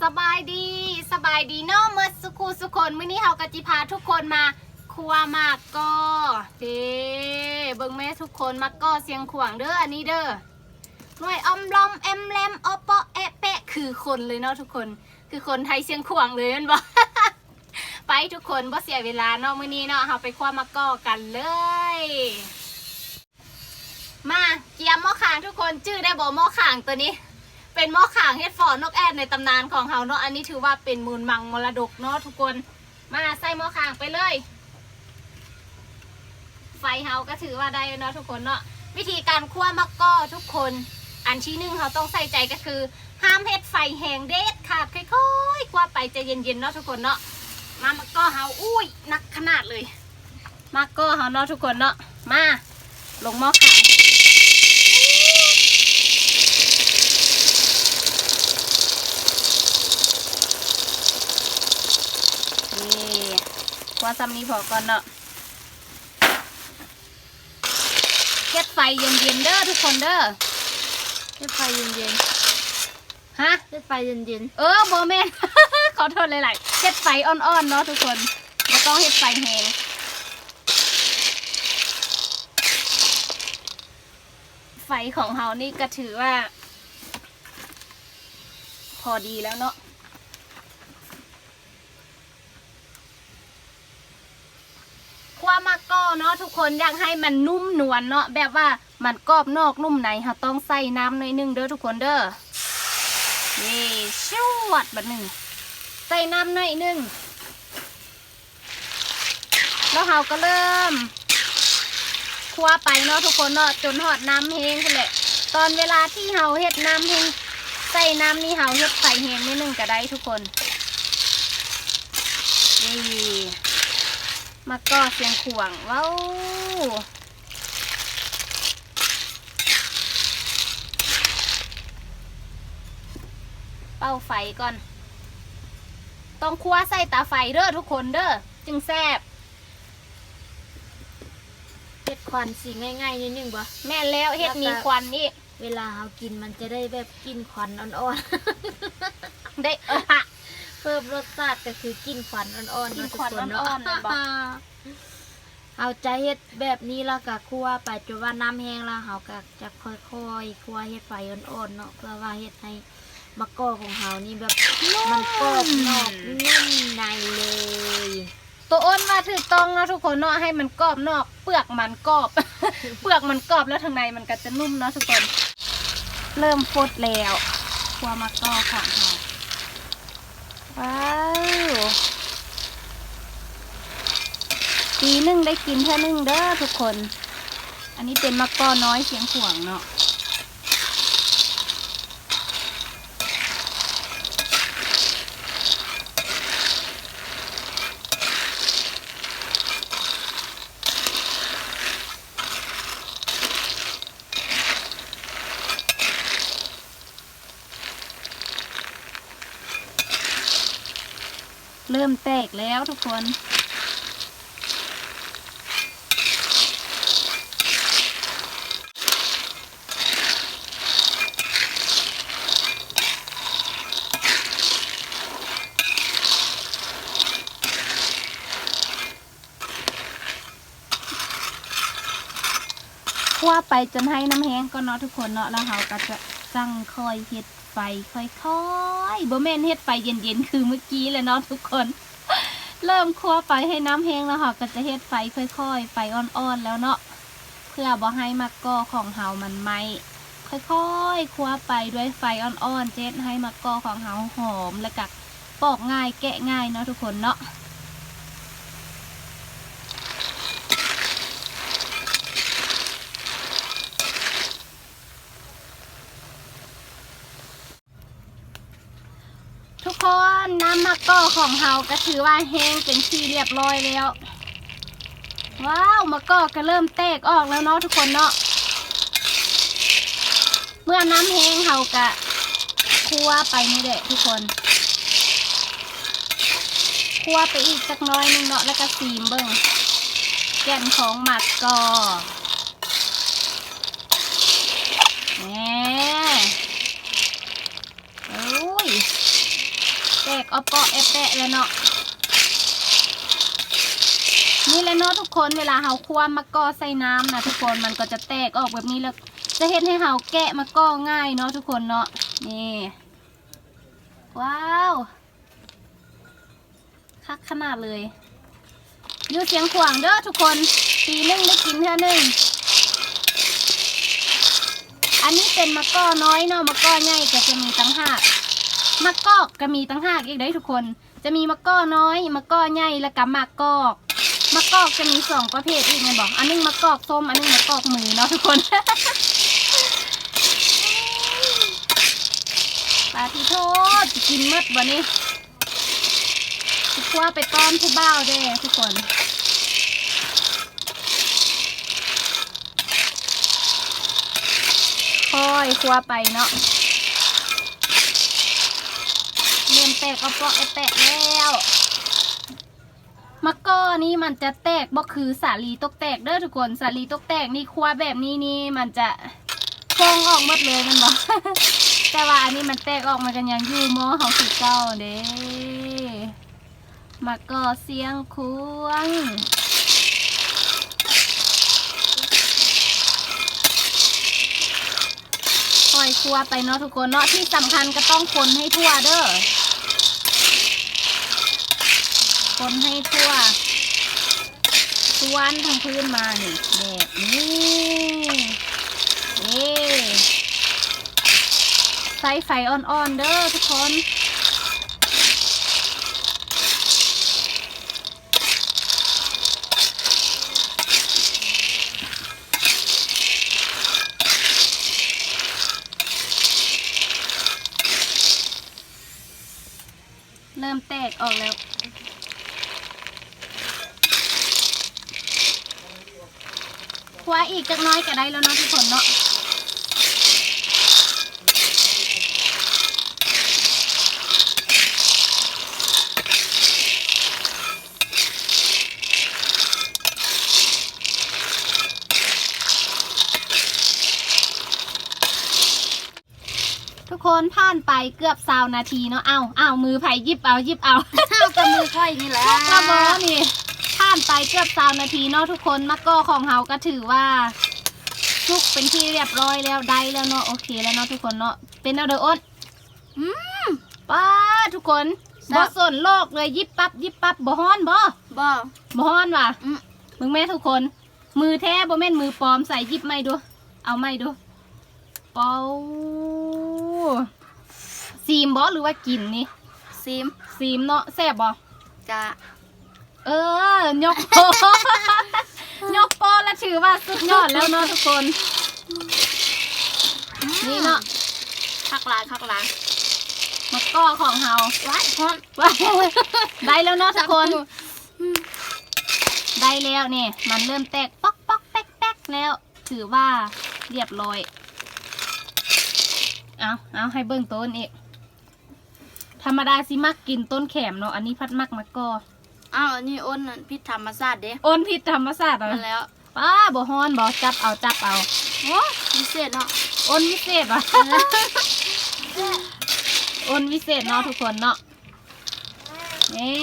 สบายดีเนาะเมื่อสุกคนมื้อนี้เฮากะจิพาทุกคนมาครัวมากก็เด้เบิ่งแม่ทุกคนมากก็เสียงขวางเด้ออันนี้เด้อหน่วยอมลอมแอมแลมอปอแอะแปะคือคนเลยเนาะทุกคนคือคนไทยเสียงขวางเลยแม่นบ่ ไปทุกคนบ่เสียเวลาเนาะมื้อนี้เนาะเฮาไปครัวมากก็กันเลยมาเกียมหม้อข่างทุกคนชื่อได้บ่หม้อข่างตัวนี้เป็นหม้อข่างเฮ็ดฟอนนกแอดในตำนานของเฮาเนาะอันนี้ถือว่าเป็นมูลมังมรดกเนาะทุกคนมาใส่หม้อข่างไปเลยไฟเฮาก็ถือว่าได้เนาะทุกคนเนาะวิธีการคั่วมะก้อทุกคนอันที่หนึ่งเขาต้องใส่ใจก็คือห้ามเฮ็ดไฟแห้งเด็ดขาดค่อยๆคั่วไปใจเย็นๆเนาะทุกคนเนาะมามะก้อเฮาอุ้ยหนักขนาดเลยมะก้อเฮาเนาะทุกคนเนาะมาลงหม้อข่างคั่วซ้ำนี้พอก่อนเนาะเฮ็ดไฟเย็นๆเด้อทุกคนเด้อเฮ็ดไฟเย็นฮะเฮ็ดไฟเย็นโบแมน ขอโทษหลายๆเฮ็ดไฟอ่อนๆเนาะทุกคนไม่ต้องเฮ็ดไฟแห้งไฟของเฮานี่ก็ถือว่าพอดีแล้วเนาะความมะก้อเนาะทุกคนอยากให้มันนุ่มนวลเนาะแบบว่ามันกรอบนอกนุ่มในเราต้องใส่น้ำหน่อยนึงเด้อทุกคนเด้อนี่ชวดบัดหนึ่งใส่น้ำหน่อยนึงแล้วเราก็เริ่มคั่วไปเนาะทุกคนเนาะจนหอดน้ำแห้งกันแหละตอนเวลาที่เราเฮ็ดน้ำแห้งใส่น้ำนี่เราเฮ็ดไฟแห้งนิดนึงก็ได้ทุกคนนี่มาก็เสียงขวางว้าวเป่าไฟก่อนต้องคั่วใส่ตาไฟเด้อทุกคนเด้อจึงแซ่บเฮ็ดควันสิง่ายๆนิดนึงบ่แม่แล้วเฮ็ดมีควันนี่เวลาเฮากินมันจะได้แบบกินควันอ่อนๆได้เพิ่มรสชาติก็คือกินควันอ่อนๆ กินควันอ่อนๆบ่เอาใจเฮ็ดแบบนี้แล้วก็คั่วไปจนว่าน้ำแห้งแล้วเฮาก็จะค่อยๆคั่วเฮ็ดไฟอ่อนๆเนาะเพื่อว่าเฮ็ดให้มะกอกของเฮานี่แบบมันกรอบนอกนุ่มในเลยตัวอ้นว่าถูกต้องนะทุกคนเนาะให้มันกรอบนอกเปลือกมันกรอบ เปลือกมันกรอบแล้วทางในมันก็จะนุ่มเนาะทุกคนเริ่มฟดแล้วครัวมะกอกของเราว้าวปีนึงได้กินแค่นึงเด้อทุกคนอันนี้เป็นมะกอกน้อยเสียงขวางเนาะเริ่มแตกแล้วทุกคนคั่วไปจนให้น้ำแห้งก็เนาะทุกคนเนาะแล้วเราก็จะสั่งคอยเฮ็ดไฟค่อยๆบ่แม่นเฮ็ดไฟเย็นๆคือเมื่อกี้เลยเนาะทุกคน เริ่มคั่วไปให้น้ำแห้งแล้วเราก็จะเฮ็ดไฟค่อยๆไฟอ่อนๆแล้วเนาะเพื่อบ่ให้มะกอกของเฮามันไหม้ค่อยๆคั่วไปด้วยไฟอ่อนๆเจ็ดให้มะกอกของเฮาหอมแล้วก็ปอกง่ายแกะง่ายเนาะทุกคนเนาะทุกคนน้ำมะกอกของเฮาก็ถือว่าแห้งเป็นที่เรียบร้อยแล้วว้าวมะกอกก็เริ่มแตกออกแล้วเนาะทุกคนเนาะเมื่อน้ำแห้งเฮาก็คั่วไปนี่แหละทุกคนคั่วไปอีกสักน้อยนึงเนาะแล้วก็ซีมเบิ่งแก่นของมะกอกแหมโอ้ย แตกเอาเปาะแอปแปะแล้วเนาะนี่แหละเนาะทุกคนเวลาเฮาคั่วมะกอกใส่น้ำนะทุกคนมันก็จะแตกออกแบบนี้แล้วจะเฮ็ดให้เฮาแกะมะกอกง่ายเนาะทุกคนเนาะนี่ว้าวคักขนาดเลยอยู่เสียงขวางเด้อทุกคนปีนึงได้กินเท่านึงอันนี้เป็นมะกอกน้อยเนาะมะกอกใหญ่ก็จะมีตั้งหากมะกอกก็มีตั้งหากอีกได้ทุกคนจะมีมะกอกน้อยมะกอกใหญ่แล้วก็มะกอกมะกอกจะมี2ประเภทอีกไงบอกอันนึงมะกอกส้มอันนึงมะกอกมือเนาะทุกคน ปาทิโทษจะกินมดบ่นี่คั่วไปต้อนผู้บ่าวเด้ทุกคนค่อยคั่วไปเนาะเริ่มแตกก็เปาะแตกแล้วมะกอกนี้มันจะแตกบ่คือสาลีตกแตกเด้อทุกคนสาลีตกแตกนี่คั่วแบบนี้นี่มันจะฟองออกหมดเลยมันบอก แต่ว่าอันนี้มันแตกออกมากันยังอยู่หม้อเขาคือเก้าเด้มะกอกเสียงควงคอยคั่วไปเนาะทุกคนเนาะที่สำคัญก็ต้องคนให้ทั่วเด้อคนให้ทั่วส่วนทั้งพื้นมานี่แบบนี้ใส่ไฟอ่อนๆเด้อทุกคนเริ่มแตกออกแล้วคั่วอีกจักน้อยก็ได้แล้วเนาะทุกคนเนาะทุกคนผ่านไปเกือบ20 นาทีเนาะเอามือไผ่ยิบเอากับมือค่อยนี่แหละ พวกกระบอกนี่ผ่านไปเกือบ20 นาทีเนาะทุกคนมะกอกของเฮาก็ถือว่าสุกเป็นที่เรียบร้อยแล้วได้แล้วเนาะโอเคแล้วเนาะทุกคนเนาะเป็นเอาเด้ออ้นป้าทุกคนบ่สนโลกเลยยิบปั๊บบ่ฮ้อนบ่ฮ้อนว่ะมึงแม่ทุกคนมือแท้บ่แม่นมือปลอมใส่ยิบไม่ดูเอาไม่ดูเป่าซีมบ่หรือว่ากินนี่ซีมเนาะแซ่บบ่จ้ะยกโป ยกโปแล้วถือว่าสุดยอดแล้วเนาะทุกคนนี่เนาะคักหลายมะกอกของเฮาว้ายพร้อมได้แล้วเนาะทุกคนได้แล้วนี่มันเริ่มแตกป๊อกแป๊กแล้วถือว่าเรียบร้อยเอาให้เบิ่งต้นอีกธรรมดาสิมักกินต้นแขมเนาะอันนี้พัดมักมะกอกอันนี้อ้นพิษธรรมชาติเด้อ้นพิษธรรมชาติแล้ว ป้าบ่ฮ้อนบ่จับเอาโอ้วิเศษเนาะอ้นวิเศษว่ะ อ้นวิเศษเนาะทุกคนเนาะนี่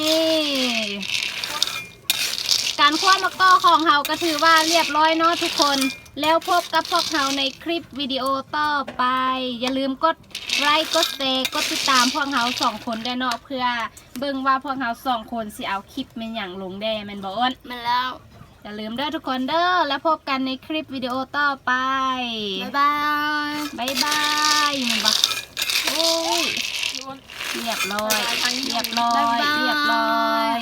การคั่วมะกอกของเฮาก็ถือว่าเรียบร้อยเนาะทุกคนแล้วพบกับพวกเฮาในคลิปวิดีโอต่อไปอย่าลืมกดไลค์กดแชร์กดติดตามพวกเฮา2 คนได้เนาะเพื่อเบิ่งว่าพวกเฮา2 คนสิเอาคลิปแม่นหยังลงได้แม่นบ่อ้นมันแล้วอย่าลืมเด้อทุกคนเด้อแล้วพบกันในคลิปวิดีโอต่อไปบ๊ายบายมันบ่โอ้ยเรียบร้อย